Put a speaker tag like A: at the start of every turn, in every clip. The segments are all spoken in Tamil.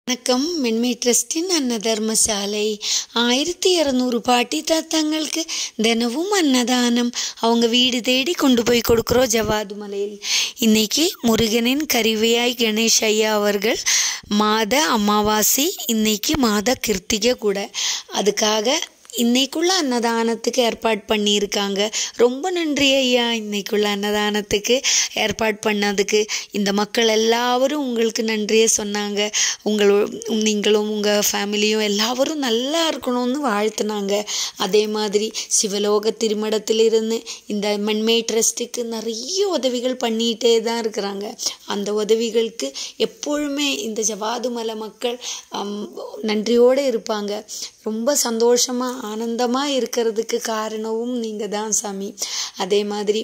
A: வணக்கம். மென்மை ட்ரஸ்டின் அன்னதர்மசாலை 1200 பாட்டி தாத்தாங்களுக்கு தினமும் அன்னதானம் அவங்க வீடு தேடி கொண்டு போய் கொடுக்குறோம் ஜவாது மலையில். இன்னைக்கு முருகனின் கருவியாய் கணேஷ் ஐயா அவர்கள் மாத அமாவாசை, இன்னைக்கு மாத கிருத்திகை கூட. அதுக்காக இன்னைக்குள்ள அன்னதானத்துக்கு ஏற்பாடு பண்ணியிருக்காங்க. ரொம்ப நன்றி ஐயா, இன்னைக்குள்ள அன்னதானத்துக்கு ஏற்பாடு பண்ணதுக்கு. இந்த மக்கள் எல்லாரும் உங்களுக்கு நன்றியை சொன்னாங்க. நீங்களும் உங்கள் ஃபேமிலியும் எல்லாரும் நல்லா இருக்கணும்னு வாழ்த்துனாங்க. அதே மாதிரி சிவலோக திருமடத்திலிருந்து இந்த மென்மை ட்ரஸ்ட்டுக்கு நிறைய உதவிகள் பண்ணிகிட்டே தான் இருக்கிறாங்க. அந்த உதவிகளுக்கு எப்பொழுதுமே இந்த ஜவாது மலை மக்கள் நன்றியோடு இருப்பாங்க. ரொம்ப சந்தோஷமாக ஆனந்தமாக இருக்கிறதுக்கு காரணமும் நீங்கள் தான் சாமி. அதே மாதிரி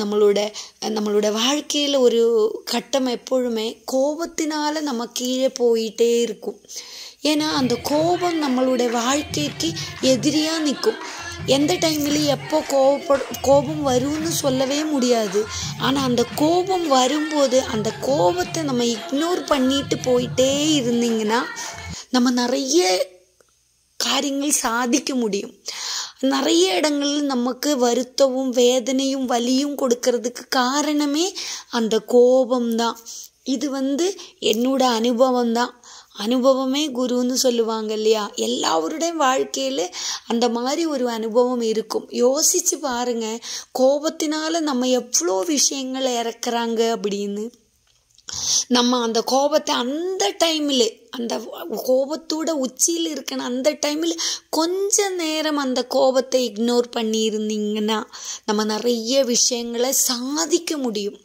A: நம்மளோட வாழ்க்கையில் ஒரு கட்டம் எப்பொழுதுமே கோபத்தினால நம்ம கீழே போயிட்டே இருக்கும். ஏன்னா அந்த கோபம் நம்மளோட வாழ்க்கைக்கு எதிரியாக நிற்கும். எந்த டைம்லேயும் எப்போ கோபம் வரும்னு சொல்லவே முடியாது. ஆனால் அந்த கோபம் வரும்போது அந்த கோபத்தை நம்ம இக்னோர் பண்ணிட்டு போயிட்டே இருந்தீங்கன்னா நம்ம நிறைய காரியங்கள் சாதிக்க முடியும். நிறைய இடங்களில் நமக்கு வருத்தமும் வேதனையும் வலியும் கொடுக்கறதுக்கு காரணமே அந்த கோபம்தான். இது என்னோட அனுபவம்தான். அனுபவமே குருன்னு சொல்லுவாங்க இல்லையா? எல்லாருடைய வாழ்க்கையில் அந்த மாதிரி ஒரு அனுபவம் இருக்கும். யோசிச்சு பாருங்க, கோபத்தினால நம்ம எவ்வளோ விஷயங்கள் இறக்குறாங்க அப்படின்னு. நம்ம அந்த கோபத்தை அந்த டைமில், அந்த கோபத்தோட உச்சியில் இருக்கணும் அந்த டைமில் கொஞ்ச நேரம் அந்த கோபத்தை இக்னோர் பண்ணியிருந்தீங்கன்னா நம்ம நிறைய விஷயங்களை சாதிக்க முடியும்.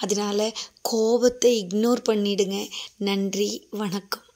A: அதனால கோபத்தை இக்னோர் பண்ணிடுங்க. நன்றி, வணக்கம்.